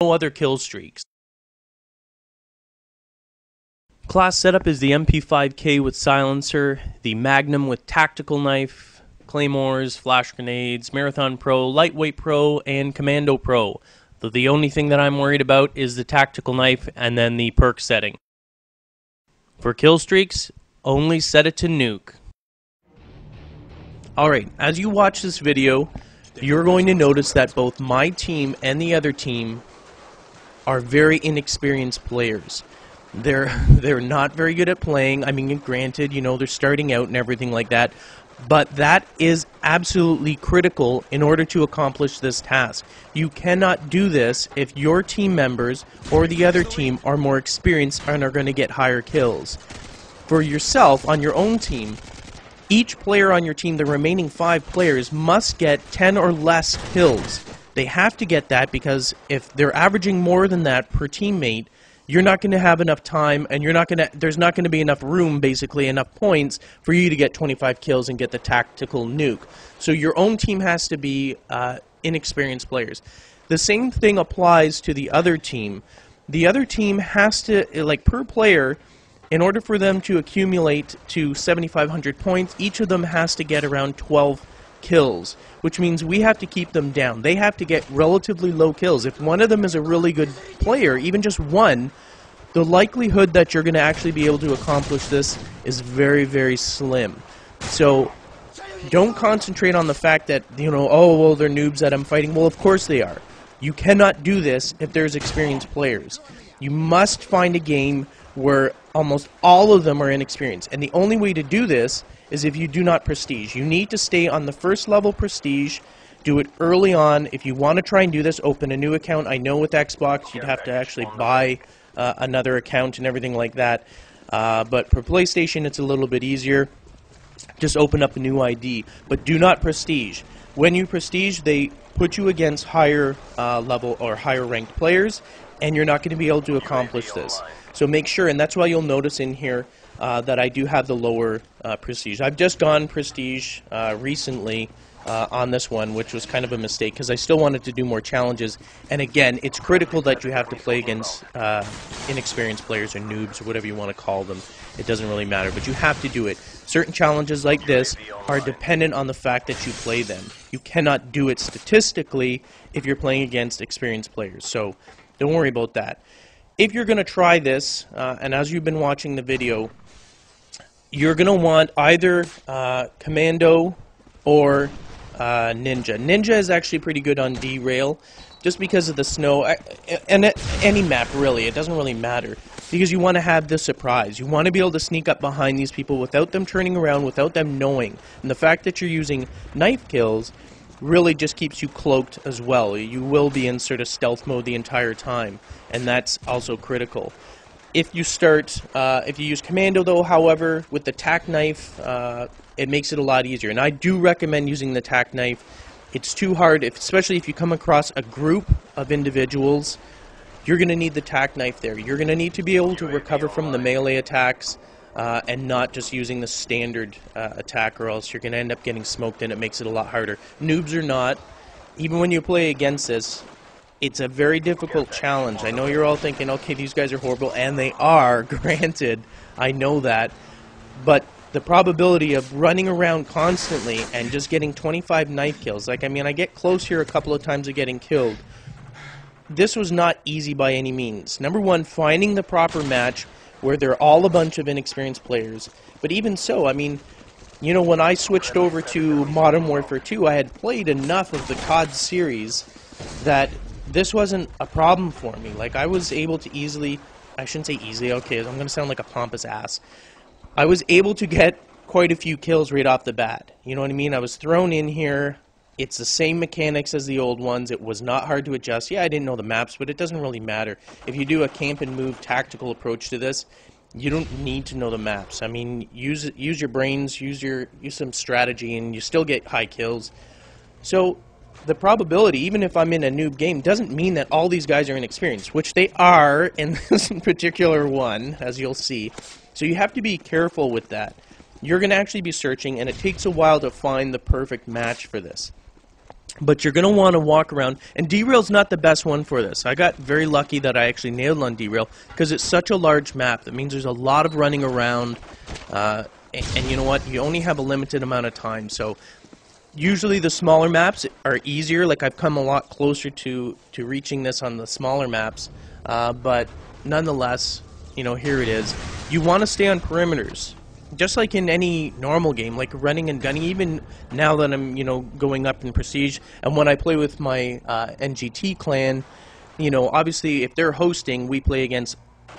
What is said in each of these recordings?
no other kill streaks. Class setup is the MP5K with silencer, the Magnum with tactical knife, claymores, flash grenades, Marathon Pro, Lightweight Pro, and Commando Pro. The only thing that I'm worried about is the tactical knife and then the perk setting. For kill streaks, only set it to nuke. Alright, as you watch this video, you're going to notice that both my team and the other team are very inexperienced players. They're not very good at playing. I mean, granted, you know, they're starting out and everything like that, but that is absolutely critical in order to accomplish this task. You cannot do this if your team members or the other team are more experienced and are going to get higher kills. For yourself, on your own team, each player on your team, the remaining 5 players, must get 10 or less kills. They have to get that because if they're averaging more than that per teammate, you're not going to have enough time, and there's not going to be enough room, basically, enough points for you to get 25 kills and get the tactical nuke. So your own team has to be inexperienced players. The same thing applies to the other team. The other team has to, like, per player, in order for them to accumulate to 7,500 points, each of them has to get around 12 kills, which means we have to keep them down. They have to get relatively low kills. If one of them is a really good player, even just one, the likelihood that you're going to actually be able to accomplish this is very, very slim. So don't concentrate on the fact that, you know, oh, well, they're noobs that I'm fighting. Well, of course they are. You cannot do this if there's experienced players. You must find a game where almost all of them are inexperienced. And the only way to do this is if you do not prestige. You need to stay on the first level prestige. Do it early on. If you want to try and do this, open a new account. I know with Xbox you'd have to actually buy another account and everything like that. But for PlayStation it's a little bit easier. Just open up a new ID. But do not prestige. When you prestige, they put you against higher level or higher ranked players, and you're not going to be able to accomplish this. So make sure, and that's why you'll notice in here that I do have the lower prestige. I've just gone prestige recently on this one, which was kind of a mistake because I still wanted to do more challenges. And again, it's critical that you have to play against inexperienced players or noobs or whatever you want to call them. It doesn't really matter, but you have to do it. Certain challenges like this are dependent on the fact that you play them. You cannot do it statistically if you're playing against experienced players. So don't worry about that. If you're going to try this, and as you've been watching the video, you're going to want either Commando or Ninja. Ninja is actually pretty good on derail, just because of the snow, and any map really, it doesn't really matter, because you want to have the surprise. You want to be able to sneak up behind these people without them turning around, without them knowing. And the fact that you're using knife kills really just keeps you cloaked as well. You will be in sort of stealth mode the entire time, and that's also critical. If you use Commando though, however, with the tack knife, it makes it a lot easier. And I do recommend using the tack knife. It's too hard, especially if you come across a group of individuals, you're going to need the tack knife there. You're going to need to be able to recover from the melee attacks, and not just using the standard attack, or else you're going to end up getting smoked, and it makes it a lot harder. Noobs or not, even when you play against this, it's a very difficult challenge. I know you're all thinking, okay, these guys are horrible, and they are, granted, I know that, but the probability of running around constantly and just getting 25 knife kills, like, I mean, I get close here a couple of times of getting killed. This was not easy by any means. Number one, finding the proper match where they're all a bunch of inexperienced players. But even so, I mean, you know, when I switched over to Modern Warfare 2, I had played enough of the COD series that this wasn't a problem for me. Like, I was able to easily, I shouldn't say easily, okay, I'm going to sound like a pompous ass. I was able to get quite a few kills right off the bat. You know what I mean? I was thrown in here. It's the same mechanics as the old ones. It was not hard to adjust. Yeah, I didn't know the maps, but it doesn't really matter. If you do a camp and move tactical approach to this, you don't need to know the maps. I mean, use your brains, use some strategy, and you still get high kills. So the probability, even if I'm in a noob game, doesn't mean that all these guys are inexperienced, which they are in this particular one, as you'll see. So you have to be careful with that. You're going to actually be searching, and it takes a while to find the perfect match for this. But you're going to want to walk around, and derail's not the best one for this. I got very lucky that I actually nailed on derail because it's such a large map. That means there's a lot of running around, and you know what? You only have a limited amount of time. So usually the smaller maps are easier. Like I've come a lot closer to reaching this on the smaller maps, but nonetheless, you know, here it is. You want to stay on perimeters. Just like in any normal game, like running and gunning, even now that I'm, you know, going up in Prestige, and when I play with my NGT clan, you know, obviously if they're hosting, we play against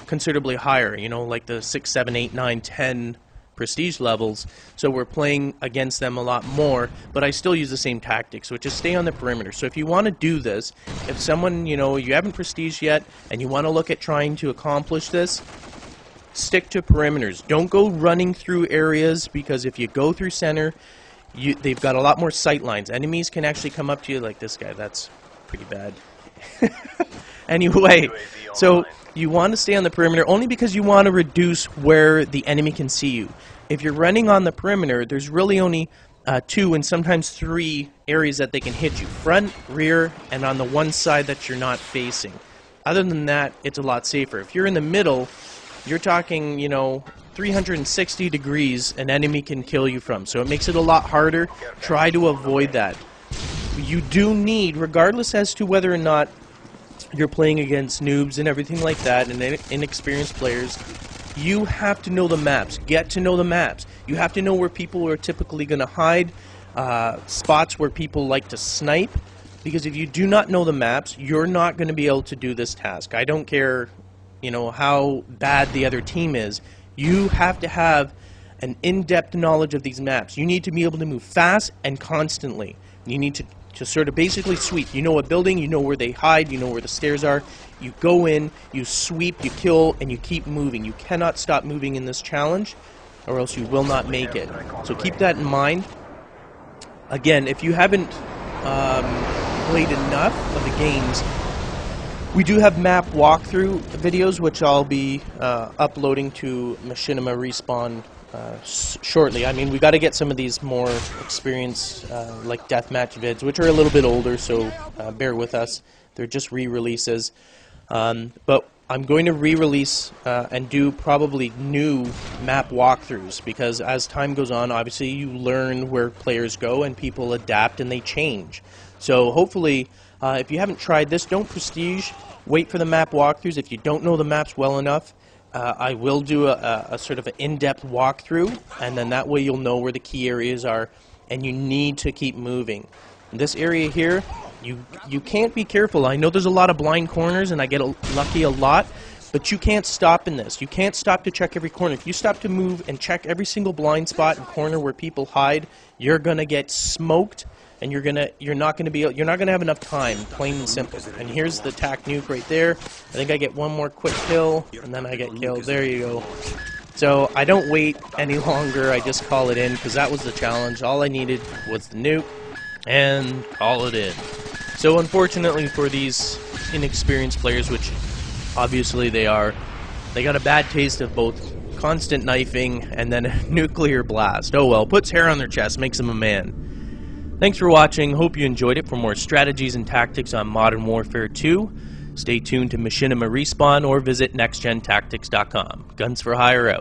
considerably higher, you know, like the 6, 7, 8, 9, 10 Prestige levels, so we're playing against them a lot more, but I still use the same tactics, which is stay on the perimeter. So if you want to do this, if someone, you know, you haven't Prestige yet, and you want to look at trying to accomplish this, stick to perimeters. Don't go running through areas, because if you go through center, they've got a lot more sight lines. Enemies can actually come up to you like this guy. That's pretty bad. Anyway, so you want to stay on the perimeter only because you want to reduce where the enemy can see you. If you're running on the perimeter, there's really only 2 and sometimes 3 areas that they can hit you. Front, rear, and on the one side that you're not facing. Other than that, it's a lot safer. If you're in the middle, you're talking, you know, 360 degrees an enemy can kill you from. So it makes it a lot harder. Try to avoid that. You do need, regardless as to whether or not you're playing against noobs and everything like that and inexperienced players, you have to know the maps. Get to know the maps. You have to know where people are typically going to hide, spots where people like to snipe, because if you do not know the maps, you're not going to be able to do this task. I don't care, you know, how bad the other team is. You have to have an in-depth knowledge of these maps. You need to be able to move fast and constantly. You need to sort of basically sweep. You know a building, you know where they hide, you know where the stairs are. You go in, you sweep, you kill, and you keep moving. You cannot stop moving in this challenge, or else you will not make it. So keep that in mind. Again, if you haven't played enough of the games, we do have map walkthrough videos, which I'll be uploading to Machinima Respawn shortly. I mean, we got to get some of these more experienced, like deathmatch vids, which are a little bit older, so bear with us. They're just re-releases. But I'm going to re-release and do probably new map walkthroughs, because as time goes on, obviously you learn where players go and people adapt and they change. So hopefully, if you haven't tried this, don't Prestige. Wait for the map walkthroughs. If you don't know the maps well enough, I will do a sort of an in-depth walkthrough, and then that way you'll know where the key areas are, and you need to keep moving. In this area here, you can't be careful. I know there's a lot of blind corners, and I get lucky a lot, but you can't stop in this. You can't stop to check every corner. If you stop to move and check every single blind spot and corner where people hide, you're gonna get smoked, and you're not gonna have enough time, plain and simple. And here's the tac nuke right there. I think I get one more quick kill, and then I get killed. There you go. So I don't wait any longer. I just call it in, because that was the challenge. All I needed was the nuke, and call it in. So unfortunately for these inexperienced players, which obviously they are, they got a bad taste of both constant knifing and then a nuclear blast. Oh well, puts hair on their chest, makes them a man. Thanks for watching. Hope you enjoyed it. For more strategies and tactics on Modern Warfare 2, stay tuned to Machinima Respawn or visit nextgentactics.com. Guns for Hire out.